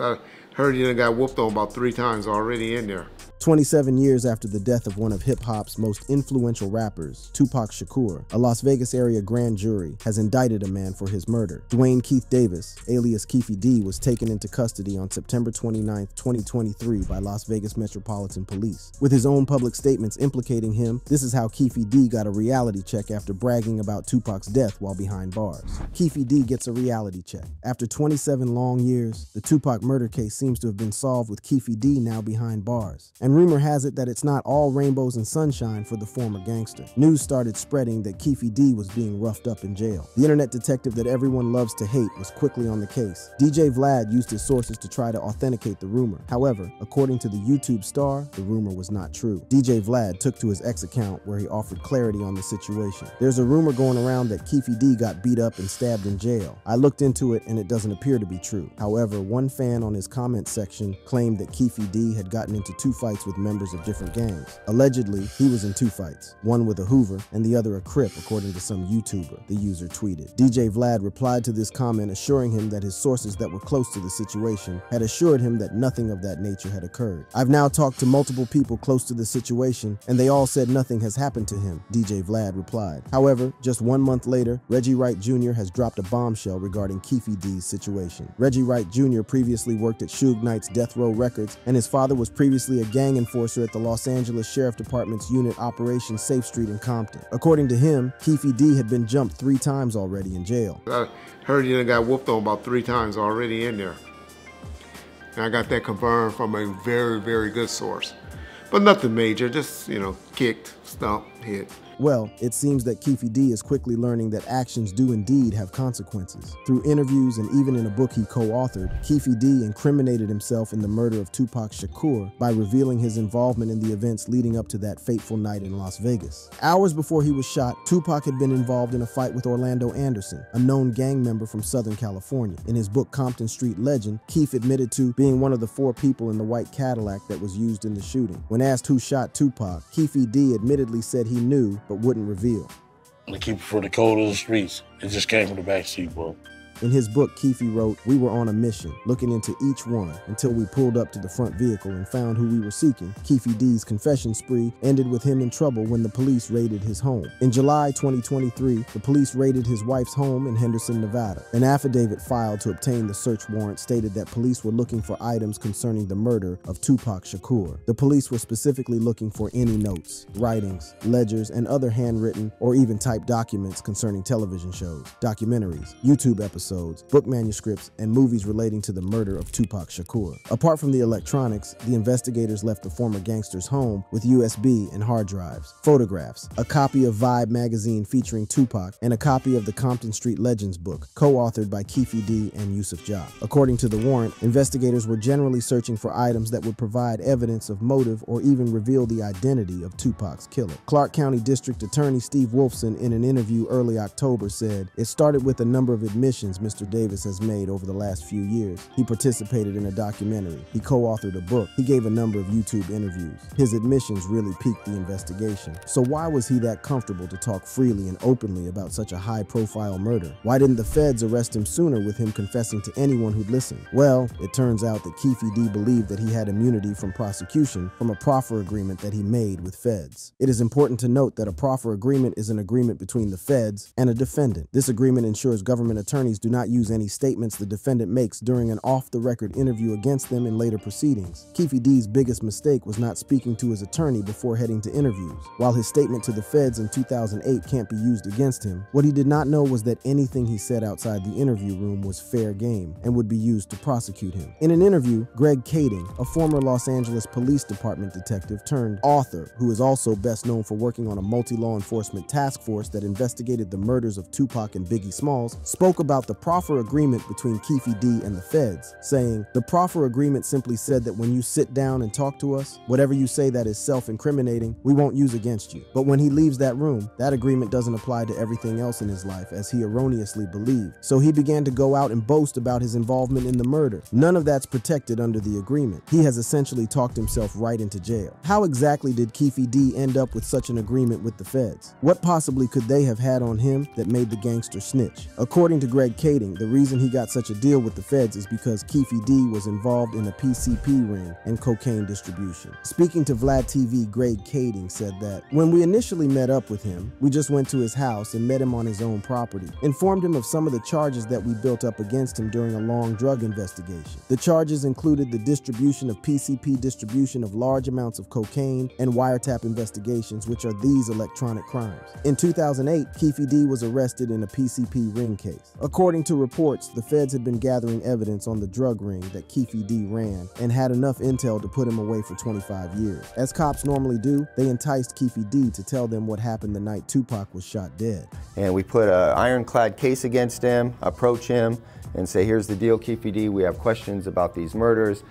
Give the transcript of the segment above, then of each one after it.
I heard you done got whooped on about 3 times already in there. 27 years after the death of one of hip-hop's most influential rappers, Tupac Shakur, a Las Vegas area grand jury has indicted a man for his murder. Dwayne Keith Davis, alias KEEFE D, was taken into custody on September 29, 2023 by Las Vegas Metropolitan Police. With his own public statements implicating him, this is how KEEFE D got a reality check after bragging about Tupac's death while behind bars. KEEFE D gets a reality check. After 27 long years, the Tupac murder case seems to have been solved with KEEFE D now behind bars. And rumor has it that it's not all rainbows and sunshine for the former gangster. News started spreading that KEEFE D was being roughed up in jail. The internet detective that everyone loves to hate was quickly on the case. DJ Vlad used his sources to try to authenticate the rumor. However, according to the YouTube star, the rumor was not true. DJ Vlad took to his X account where he offered clarity on the situation. There's a rumor going around that KEEFE D got beat up and stabbed in jail. I looked into it and it doesn't appear to be true. However, one fan on his comment section claimed that KEEFE D had gotten into 2 fights with members of different gangs. Allegedly, he was in 2 fights, one with a Hoover and the other a Crip, according to some YouTuber, the user tweeted. DJ Vlad replied to this comment assuring him that his sources that were close to the situation had assured him that nothing of that nature had occurred. I've now talked to multiple people close to the situation and they all said nothing has happened to him, DJ Vlad replied. However, just 1 month later, Reggie Wright Jr. has dropped a bombshell regarding KEEFE D's situation. Reggie Wright Jr. previously worked at Suge Knight's Death Row Records and his father was previously a gang enforcer at the Los Angeles Sheriff Department's unit Operation Safe Street in Compton. According to him, KEEFE D had been jumped 3 times already in jail. I heard you done got whooped on about 3 times already in there. And I got that confirmed from a very, very good source. But nothing major, just, kicked, stumped, hit. Well, it seems that KEEFE D is quickly learning that actions do indeed have consequences. Through interviews and even in a book he co-authored, KEEFE D incriminated himself in the murder of Tupac Shakur by revealing his involvement in the events leading up to that fateful night in Las Vegas. Hours before he was shot, Tupac had been involved in a fight with Orlando Anderson, a known gang member from Southern California. In his book Compton Street Legend, Keefe admitted to being one of the 4 people in the white Cadillac that was used in the shooting. When asked who shot Tupac, KEEFE D admittedly said he knew, but wouldn't reveal. To keep it for the code of the streets. It just came from the backseat, bro. In his book, Keefe wrote, "We were on a mission, looking into each one until we pulled up to the front vehicle and found who we were seeking." KEEFE D's confession spree ended with him in trouble when the police raided his home. In July 2023, the police raided his wife's home in Henderson, Nevada. An affidavit filed to obtain the search warrant stated that police were looking for items concerning the murder of Tupac Shakur. The police were specifically looking for any notes, writings, ledgers, and other handwritten or even typed documents concerning television shows, documentaries, YouTube episodes, book manuscripts, and movies relating to the murder of Tupac Shakur. Apart from the electronics, the investigators left the former gangster's home with USB and hard drives, photographs, a copy of Vibe magazine featuring Tupac, and a copy of the Compton Street Legends book, co-authored by KEEFE D and Yusuf Ja. According to the warrant, investigators were generally searching for items that would provide evidence of motive or even reveal the identity of Tupac's killer. Clark County District Attorney Steve Wolfson, in an interview early October, said, "It started with a number of admissions Mr. Davis has made over the last few years. He participated in a documentary. He co-authored a book. He gave a number of YouTube interviews. His admissions really piqued the investigation. So why was he that comfortable to talk freely and openly about such a high-profile murder? Why didn't the feds arrest him sooner with him confessing to anyone who'd listen?" Well, it turns out that KEEFE D believed that he had immunity from prosecution from a proffer agreement that he made with feds. It is important to note that a proffer agreement is an agreement between the feds and a defendant. This agreement ensures government attorneys do not use any statements the defendant makes during an off-the-record interview against them in later proceedings. KEEFE D's biggest mistake was not speaking to his attorney before heading to interviews. While his statement to the feds in 2008 can't be used against him, what he did not know was that anything he said outside the interview room was fair game and would be used to prosecute him. In an interview, Greg Kading, a former Los Angeles Police Department detective turned author, who is also best known for working on a multi-law enforcement task force that investigated the murders of Tupac and Biggie Smalls, spoke about the proffer agreement between KEEFE D and the feds, saying, "The proffer agreement simply said that when you sit down and talk to us, whatever you say that is self-incriminating, we won't use against you." But when he leaves that room, that agreement doesn't apply to everything else in his life, as he erroneously believed. So he began to go out and boast about his involvement in the murder. None of that's protected under the agreement. He has essentially talked himself right into jail. How exactly did KEEFE D end up with such an agreement with the feds? What possibly could they have had on him that made the gangster snitch? According to Greg Kading, the reason he got such a deal with the feds is because KEEFE D was involved in a PCP ring and cocaine distribution. Speaking to Vlad TV, Greg Kading said that, "When we initially met up with him, we just went to his house and met him on his own property, informed him of some of the charges that we built up against him during a long drug investigation. The charges included the distribution of PCP, distribution of large amounts of cocaine, and wiretap investigations, which are these electronic crimes." In 2008, KEEFE D was arrested in a PCP ring case. According to reports, the feds had been gathering evidence on the drug ring that KEEFE D ran and had enough intel to put him away for 25 years. As cops normally do, they enticed KEEFE D to tell them what happened the night Tupac was shot dead. And we put an ironclad case against him, approach him, and say, "Here's the deal, KEEFE D, we have questions about these murders.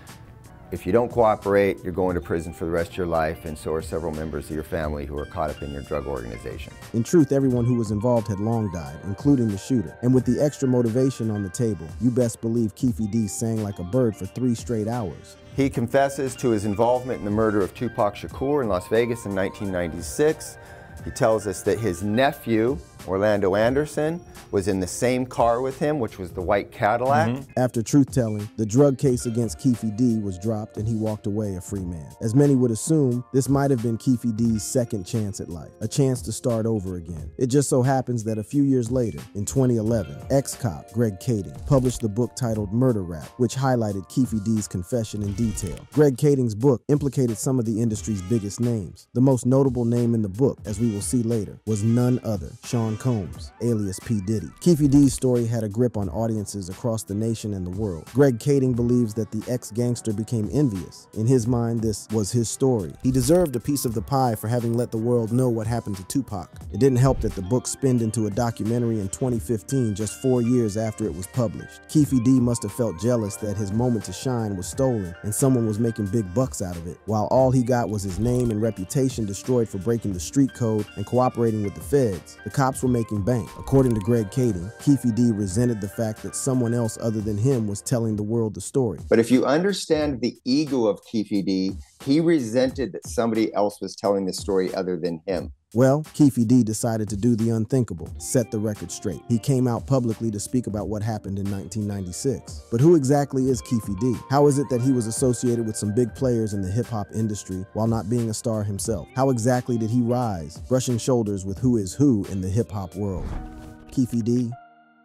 If you don't cooperate, you're going to prison for the rest of your life, and so are several members of your family who are caught up in your drug organization." In truth, everyone who was involved had long died, including the shooter. And with the extra motivation on the table, you best believe KEEFE D sang like a bird for 3 straight hours. He confesses to his involvement in the murder of Tupac Shakur in Las Vegas in 1996. He tells us that his nephew, Orlando Anderson, was in the same car with him, which was the white Cadillac. After truth-telling, the drug case against KEEFE D was dropped and he walked away a free man. As many would assume, this might have been KEEFE D's second chance at life, a chance to start over again. It just so happens that a few years later, in 2011, ex-cop Greg Kading published the book titled Murder Rap, which highlighted KEEFE D's confession in detail. Greg Kading's book implicated some of the industry's biggest names. The most notable name in the book, as we will see later, was none other, Sean Combs, alias P. Diddy. KEEFE D's story had a grip on audiences across the nation and the world. Greg Kading believes that the ex-gangster became envious. In his mind, this was his story. He deserved a piece of the pie for having let the world know what happened to Tupac. It didn't help that the book spinned into a documentary in 2015, just 4 years after it was published. KEEFE D must have felt jealous that his moment to shine was stolen and someone was making big bucks out of it, while all he got was his name and reputation destroyed for breaking the street code and cooperating with the feds. The cops were making bank. According to Greg Kading, KEEFE D resented the fact that someone else other than him was telling the world the story. But if you understand the ego of KEEFE D, he resented that somebody else was telling the story other than him. Well, KEEFE D decided to do the unthinkable, set the record straight. He came out publicly to speak about what happened in 1996. But who exactly is KEEFE D? How is it that he was associated with some big players in the hip-hop industry while not being a star himself? How exactly did he rise, brushing shoulders with who is who in the hip-hop world? KEEFE D?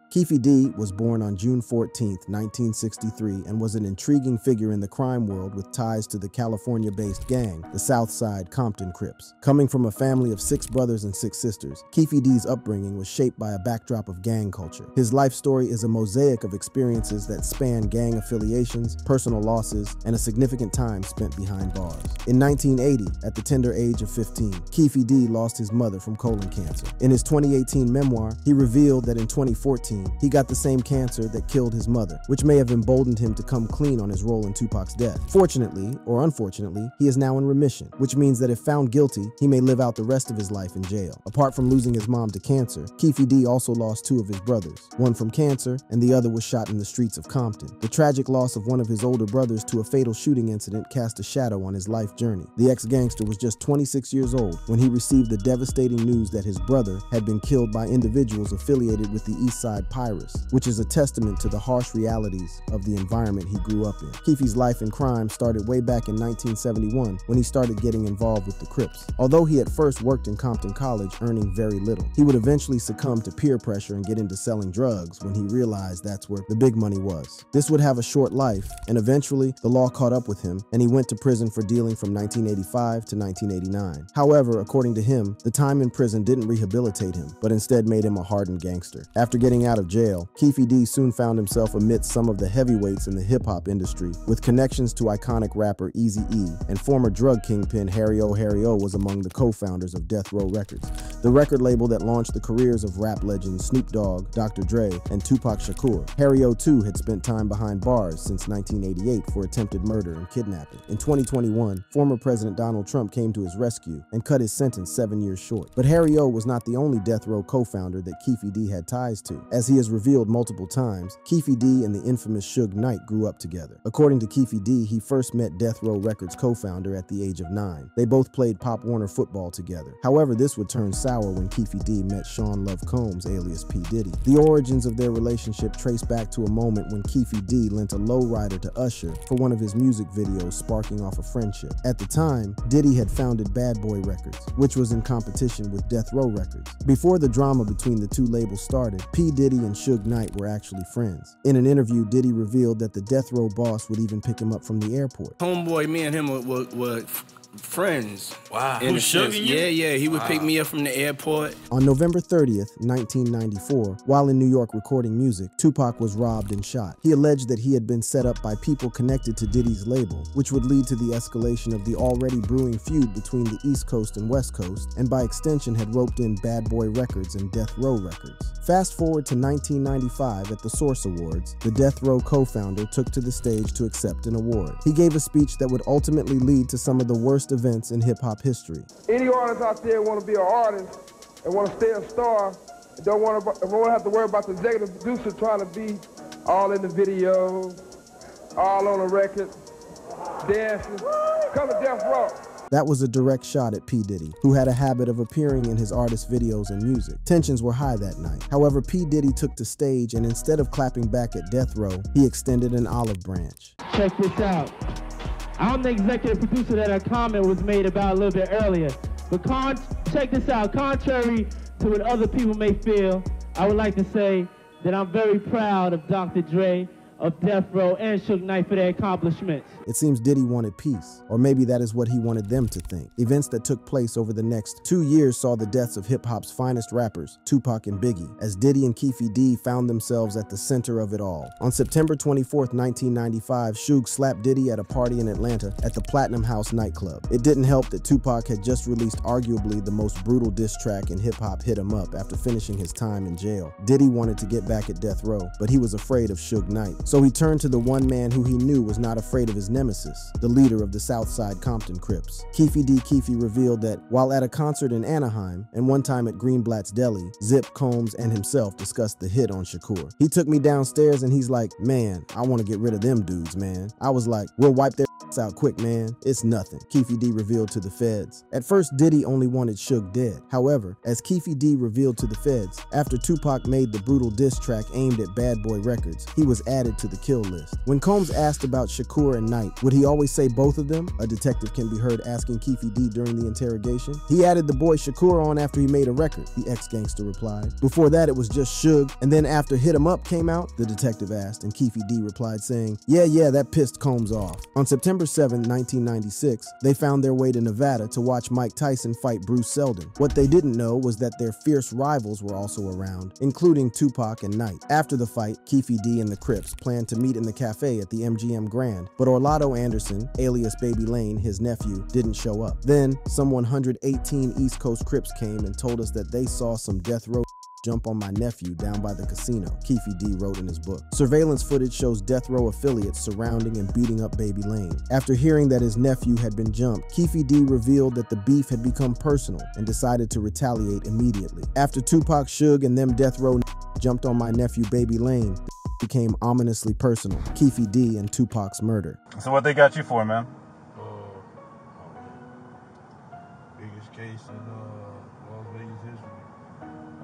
KEEFE D was born on June 14, 1963, and was an intriguing figure in the crime world with ties to the California-based gang, the Southside Compton Crips. Coming from a family of 6 brothers and 6 sisters, KEEFE D's upbringing was shaped by a backdrop of gang culture. His life story is a mosaic of experiences that span gang affiliations, personal losses, and a significant time spent behind bars. In 1980, at the tender age of 15, KEEFE D lost his mother from colon cancer. In his 2018 memoir, he revealed that in 2014, he got the same cancer that killed his mother, which may have emboldened him to come clean on his role in Tupac's death. Fortunately, or unfortunately, he is now in remission, which means that if found guilty, he may live out the rest of his life in jail. Apart from losing his mom to cancer, KEEFE D also lost 2 of his brothers, one from cancer and the other was shot in the streets of Compton. The tragic loss of one of his older brothers to a fatal shooting incident cast a shadow on his life journey. The ex-gangster was just 26 years old when he received the devastating news that his brother had been killed by individuals affiliated with the East Side Pirates, which is a testament to the harsh realities of the environment he grew up in. KEEFE's life in crime started way back in 1971 when he started getting involved with the Crips. Although he at first worked in Compton College earning very little, he would eventually succumb to peer pressure and get into selling drugs when he realized that's where the big money was. This would have a short life, and eventually the law caught up with him and he went to prison for dealing from 1985 to 1989. However, according to him, the time in prison didn't rehabilitate him, but instead made him a hardened gangster. After getting out of jail, KEEFE D soon found himself amidst some of the heavyweights in the hip-hop industry, with connections to iconic rapper Eazy-E, and former drug kingpin Harry O was among the co-founders of Death Row Records, the record label that launched the careers of rap legends Snoop Dogg, Dr. Dre, and Tupac Shakur. Harry O too had spent time behind bars since 1988 for attempted murder and kidnapping. In 2021, former President Donald Trump came to his rescue and cut his sentence 7 years short. But Harry O was not the only Death Row co-founder that KEEFE D had ties to. As As he has revealed multiple times, KEEFE D and the infamous Suge Knight grew up together. According to KEEFE D, he first met Death Row Records co-founder at the age of 9. They both played Pop Warner football together. However, this would turn sour when KEEFE D met Sean Love Combs, alias P. Diddy. The origins of their relationship trace back to a moment when KEEFE D lent a lowrider to Usher for one of his music videos, sparking off a friendship. At the time, Diddy had founded Bad Boy Records, which was in competition with Death Row Records. Before the drama between the two labels started, P. Diddy and Suge Knight were actually friends. In an interview, Diddy revealed that the Death Row boss would even pick him up from the airport. Homeboy, me and him were friends. Wow. In a sense. Yeah, he would pick me up from the airport. On November 30th, 1994, while in New York recording music, Tupac was robbed and shot. He alleged that he had been set up by people connected to Diddy's label, which would lead to the escalation of the already brewing feud between the East Coast and West Coast, and by extension had roped in Bad Boy Records and Death Row Records. Fast forward to 1995 at the Source Awards, the Death Row co-founder took to the stage to accept an award. He gave a speech that would ultimately lead to some of the worst events in hip-hop history. Any artist out there want to be an artist and want to stay a star, and don't want to have to worry about the executive producer trying to be all in the video, all on the record, dancing, come to Death Row. That was a direct shot at P. Diddy, who had a habit of appearing in his artist videos and music. Tensions were high that night. However, P. Diddy took to stage, and instead of clapping back at Death Row, he extended an olive branch. Check this out. I'm the executive producer that a comment was made about a little bit earlier. But check this out. Contrary to what other people may feel, I would like to say that I'm very proud of Dr. Dre, of Death Row, and Suge Knight for their accomplishments. It seems Diddy wanted peace, or maybe that is what he wanted them to think. Events that took place over the next 2 years saw the deaths of hip-hop's finest rappers, Tupac and Biggie, as Diddy and KEEFE D found themselves at the center of it all. On September 24th, 1995, Suge slapped Diddy at a party in Atlanta at the Platinum House nightclub. It didn't help that Tupac had just released arguably the most brutal diss track in hip-hop, Hit 'Em Up, after finishing his time in jail. Diddy wanted to get back at Death Row, but he was afraid of Suge Knight. So he turned to the one man who he knew was not afraid of his nemesis, the leader of the Southside Compton Crips. KEEFE D. KEEFE revealed that while at a concert in Anaheim and one time at Greenblatt's Deli, Zip, Combs, and himself discussed the hit on Shakur. He took me downstairs and he's like, "Man, I want to get rid of them dudes, man." I was like, "We'll wipe their out quick, man. It's nothing," KEEFE D revealed to the feds. At first, Diddy only wanted Suge dead. However, as KEEFE D revealed to the feds, after Tupac made the brutal diss track aimed at Bad Boy Records, he was added to the kill list. When Combs asked about Shakur and Knight, would he always say both of them? A detective can be heard asking KEEFE D during the interrogation. He added the boy Shakur on after he made a record, the ex-gangster replied. Before that, it was just Suge, and then after Hit 'Em Up came out, the detective asked, and KEEFE D replied saying, yeah, that pissed Combs off. On September 7, 1996, they found their way to Nevada to watch Mike Tyson fight Bruce Seldon. What they didn't know was that their fierce rivals were also around, including Tupac and Knight. After the fight, KEEFE D and the Crips planned to meet in the cafe at the MGM Grand, but Orlando Anderson, alias Baby Lane, his nephew, didn't show up. Then, some 118 East Coast Crips came and told us that they saw some Death Row jump on my nephew down by the casino, KEEFE D wrote in his book. Surveillance footage shows Death Row affiliates surrounding and beating up Baby Lane. After hearing that his nephew had been jumped, KEEFE D revealed that the beef had become personal and decided to retaliate immediately. After Tupac, Suge, and them Death Row jumped on my nephew Baby Lane, it became ominously personal. KEEFE D and Tupac's murder. So what they got you for, man? Biggest case in Las Vegas history.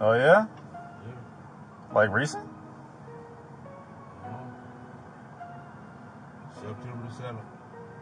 Oh yeah? Yeah. Like recent? September 7th,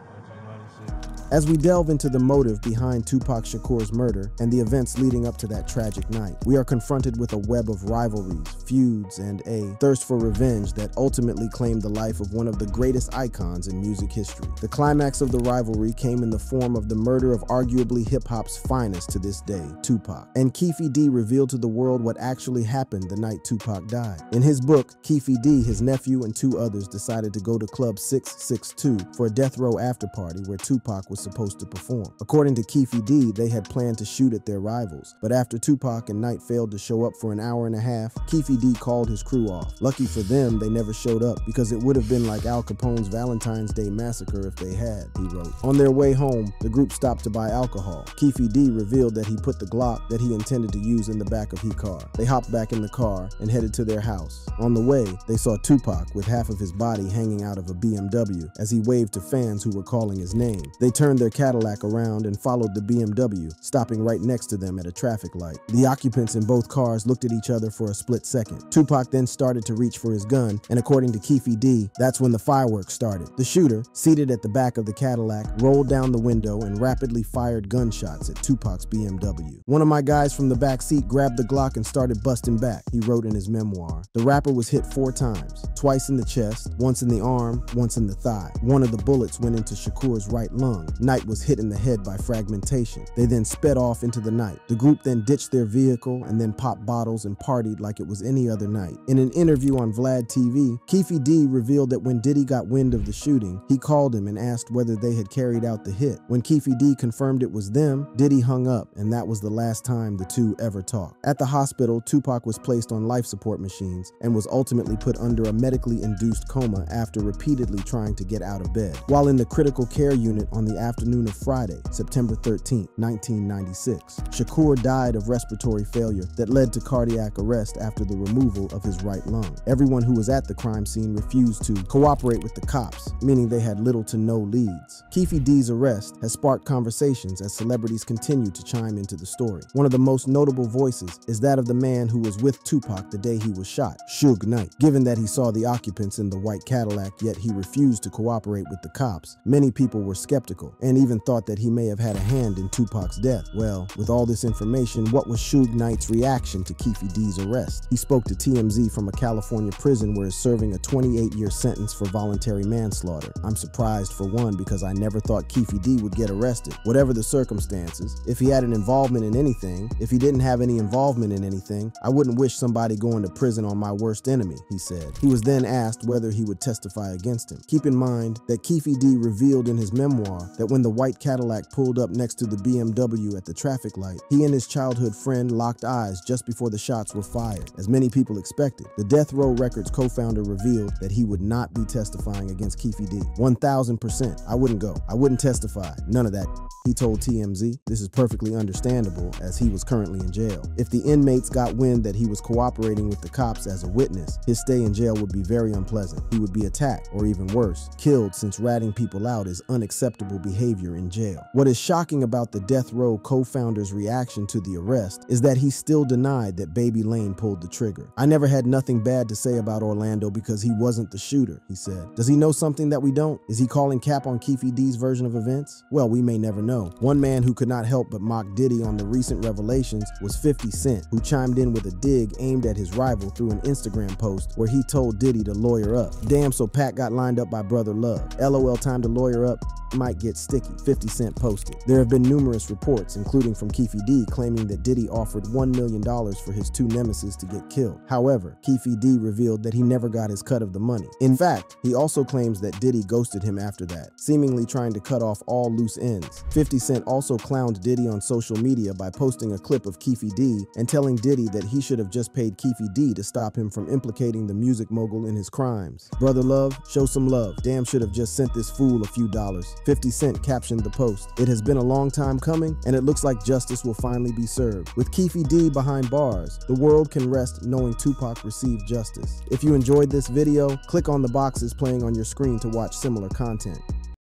1996. As we delve into the motive behind Tupac Shakur's murder and the events leading up to that tragic night, we are confronted with a web of rivalries, feuds, and a thirst for revenge that ultimately claimed the life of one of the greatest icons in music history. The climax of the rivalry came in the form of the murder of arguably hip-hop's finest to this day, Tupac. And KEEFE D revealed to the world what actually happened the night Tupac died. In his book, KEEFE D, his nephew, and 2 others decided to go to Club 662 for a Death Row after party where Tupac was supposed to perform. According to KEEFE D, they had planned to shoot at their rivals, but after Tupac and Knight failed to show up for an hour and a half, KEEFE D called his crew off. Lucky for them, they never showed up because it would have been like Al Capone's Valentine's Day massacre if they had, he wrote. On their way home, the group stopped to buy alcohol. KEEFE D revealed that he put the Glock that he intended to use in the back of his car. They hopped back in the car and headed to their house. On the way, they saw Tupac with half of his body hanging out of a BMW as he waved to fans who were calling his name. They turned their Cadillac around and followed the BMW, stopping right next to them at a traffic light. The occupants in both cars looked at each other for a split second. Tupac then started to reach for his gun, and according to KEEFE D, that's when the fireworks started. The shooter, seated at the back of the Cadillac, rolled down the window and rapidly fired gunshots at Tupac's BMW. One of my guys from the back seat grabbed the Glock and started busting back, he wrote in his memoir. The rapper was hit 4 times, twice in the chest, once in the arm, once in the thigh. One of the bullets went into Shakur's right lung. Knight was hit in the head by fragmentation. They then sped off into the night. The group then ditched their vehicle and then popped bottles and partied like it was any other night. In an interview on Vlad TV, KEEFE D revealed that when Diddy got wind of the shooting, he called him and asked whether they had carried out the hit. When KEEFE D confirmed it was them, Diddy hung up, and that was the last time the two ever talked. At the hospital, Tupac was placed on life support machines and was ultimately put under a medically induced coma after repeatedly trying to get out of bed. While in the critical care unit on the afternoon of Friday, September 13, 1996, Shakur died of respiratory failure that led to cardiac arrest after the removal of his right lung. Everyone who was at the crime scene refused to cooperate with the cops, meaning they had little to no leads. KEEFE D's arrest has sparked conversations as celebrities continue to chime into the story. One of the most notable voices is that of the man who was with Tupac the day he was shot, Suge Knight. Given that he saw the occupants in the white Cadillac, yet he refused to cooperate with the cops, many people were skeptical and even thought that he may have had a hand in Tupac's death. Well, with all this information, what was Suge Knight's reaction to KEEFE D's arrest? He spoke to TMZ from a California prison where he's serving a 28-year sentence for voluntary manslaughter. I'm surprised for one because I never thought KEEFE D would get arrested. Whatever the circumstances, if he had an involvement in anything, if he didn't have any involvement in anything, I wouldn't wish somebody going to prison on my worst enemy, he said. He was then asked whether he would testify against him. Keep in mind that KEEFE D revealed in his memoir that when the white Cadillac pulled up next to the BMW at the traffic light, he and his childhood friend locked eyes just before the shots were fired. As many people expected, the Death Row Records co-founder revealed that he would not be testifying against KEEFE D. 1000%. I wouldn't go. I wouldn't testify. None of that. He told TMZ. This is perfectly understandable as he was currently in jail. If the inmates got wind that he was cooperating with the cops as a witness, his stay in jail would be very unpleasant. He would be attacked, or even worse, killed, since ratting people out is unacceptable behavior in jail. What is shocking about the Death Row co-founder's reaction to the arrest is that he still denied that Baby Lane pulled the trigger. I never had nothing bad to say about Orlando because he wasn't the shooter, he said. Does he know something that we don't? Is he calling cap on KEEFE D's version of events? Well, we may never know. One man who could not help but mock Diddy on the recent revelations was 50 Cent, who chimed in with a dig aimed at his rival through an Instagram post where he told Diddy to lawyer up. Damn, so Pat got lined up by Brother Love. LOL, time to lawyer up might get sticky, 50 Cent posted. There have been numerous reports, including from KEEFE D, claiming that Diddy offered $1 million for his two nemesis to get killed. However, KEEFE D revealed that he never got his cut of the money. In fact, he also claims that Diddy ghosted him after that, seemingly trying to cut off all loose ends. 50 Cent also clowned Diddy on social media by posting a clip of KEEFE D and telling Diddy that he should have just paid KEEFE D to stop him from implicating the music mogul in his crimes. Brother Love, show some love. Damn, should have just sent this fool a few dollars. 50 Cent captioned the post. It has been a long time coming, and it looks like justice will finally be served. With KEEFE D behind bars, the world can rest knowing Tupac received justice. If you enjoyed this video, click on the boxes playing on your screen to watch similar content.